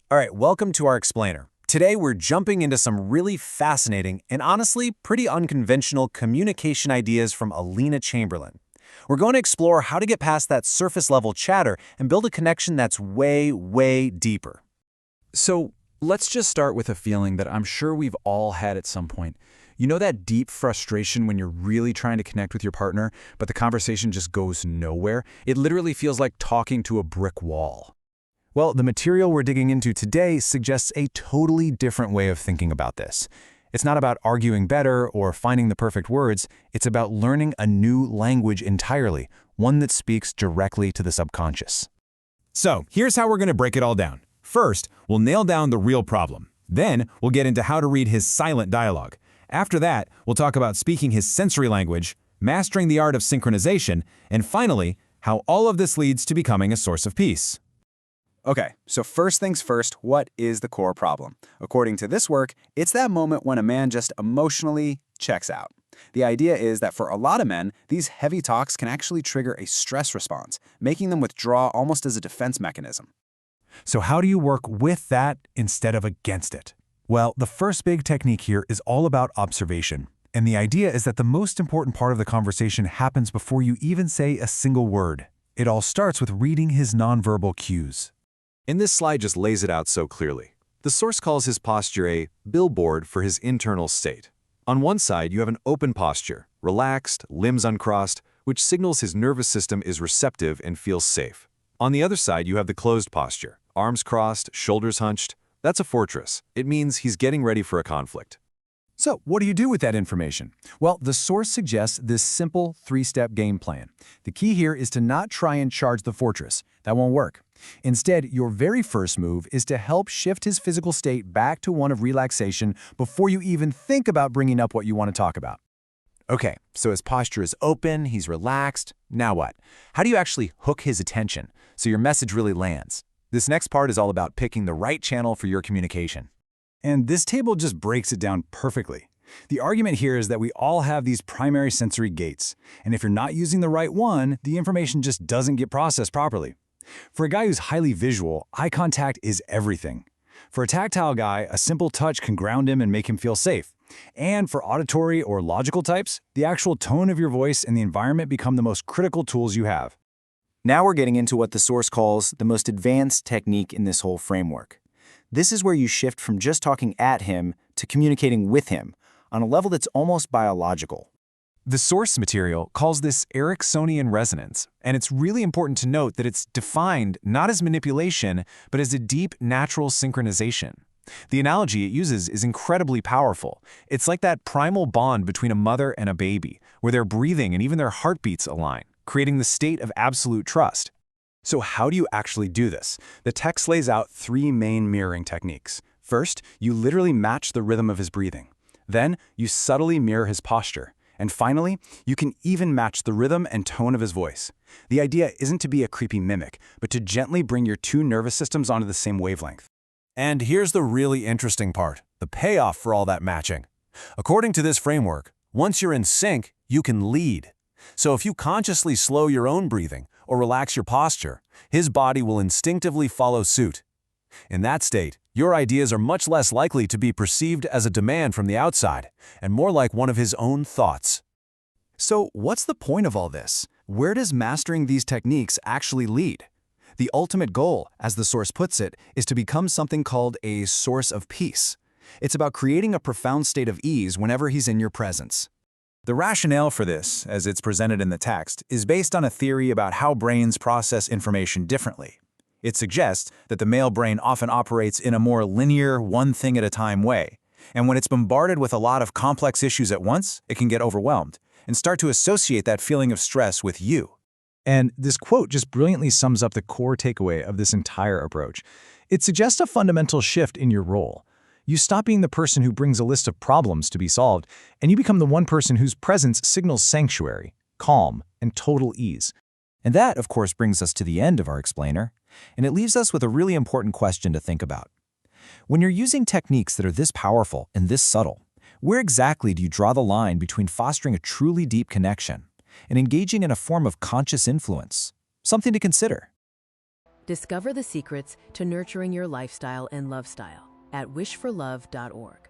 All right, welcome to our explainer. Today we're jumping into some really fascinating and honestly pretty unconventional communication ideas from Alina Chamberlain. We're going to explore how to get past that surface level chatter and build a connection that's way, way deeper. So let's just start with a feeling that I'm sure we've all had at some point. You know that deep frustration when you're really trying to connect with your partner, but the conversation just goes nowhere? It literally feels like talking to a brick wall. Well, the material we're digging into today suggests a totally different way of thinking about this. It's not about arguing better or finding the perfect words, it's about learning a new language entirely, one that speaks directly to the subconscious. So, here's how we're going to break it all down. First, we'll nail down the real problem. Then, we'll get into how to read his silent dialogue. After that, we'll talk about speaking his sensory language, mastering the art of synchronization, and finally, how all of this leads to becoming a source of peace. Okay, so first things first, what is the core problem? According to this work, it's that moment when a man just emotionally checks out. The idea is that for a lot of men, these heavy talks can actually trigger a stress response, making them withdraw almost as a defense mechanism. So how do you work with that instead of against it? Well, the first big technique here is all about observation. And the idea is that the most important part of the conversation happens before you even say a single word. It all starts with reading his nonverbal cues. And this slide just lays it out so clearly. The source calls his posture a billboard for his internal state. On one side, you have an open posture, relaxed, limbs uncrossed, which signals his nervous system is receptive and feels safe. On the other side, you have the closed posture, arms crossed, shoulders hunched. That's a fortress. It means he's getting ready for a conflict. So what do you do with that information? Well, the source suggests this simple three-step game plan. The key here is to not try and charge the fortress. That won't work. Instead, your very first move is to help shift his physical state back to one of relaxation before you even think about bringing up what you want to talk about. Okay, so his posture is open, he's relaxed. Now what? How do you actually hook his attention so your message really lands? This next part is all about picking the right channel for your communication. And this table just breaks it down perfectly. The argument here is that we all have these primary sensory gates, and if you're not using the right one, the information just doesn't get processed properly. For a guy who's highly visual, eye contact is everything. For a tactile guy, a simple touch can ground him and make him feel safe. And for auditory or logical types, the actual tone of your voice and the environment become the most critical tools you have. Now we're getting into what the source calls the most advanced technique in this whole framework. This is where you shift from just talking at him to communicating with him on a level that's almost biological. The source material calls this Ericksonian resonance, and it's really important to note that it's defined not as manipulation, but as a deep natural synchronization. The analogy it uses is incredibly powerful. It's like that primal bond between a mother and a baby, where their breathing and even their heartbeats align, creating the state of absolute trust. So how do you actually do this? The text lays out three main mirroring techniques. First, you literally match the rhythm of his breathing. Then, you subtly mirror his posture. And finally, you can even match the rhythm and tone of his voice. The idea isn't to be a creepy mimic, but to gently bring your two nervous systems onto the same wavelength. And here's the really interesting part, the payoff for all that matching. According to this framework, once you're in sync, you can lead. So if you consciously slow your own breathing or relax your posture, his body will instinctively follow suit. In that state, your ideas are much less likely to be perceived as a demand from the outside and more like one of his own thoughts. So what's the point of all this? Where does mastering these techniques actually lead? The ultimate goal, as the source puts it, is to become something called a source of peace. It's about creating a profound state of ease whenever he's in your presence. The rationale for this, as it's presented in the text, is based on a theory about how brains process information differently. It suggests that the male brain often operates in a more linear, one-thing-at-a-time way, and when it's bombarded with a lot of complex issues at once, it can get overwhelmed and start to associate that feeling of stress with you. And this quote just brilliantly sums up the core takeaway of this entire approach. It suggests a fundamental shift in your role. You stop being the person who brings a list of problems to be solved, and you become the one person whose presence signals sanctuary, calm, and total ease. And that, of course, brings us to the end of our explainer, and it leaves us with a really important question to think about. When you're using techniques that are this powerful and this subtle, where exactly do you draw the line between fostering a truly deep connection and engaging in a form of conscious influence? Something to consider. Discover the secrets to nurturing your lifestyle and love style at wishforlove.org.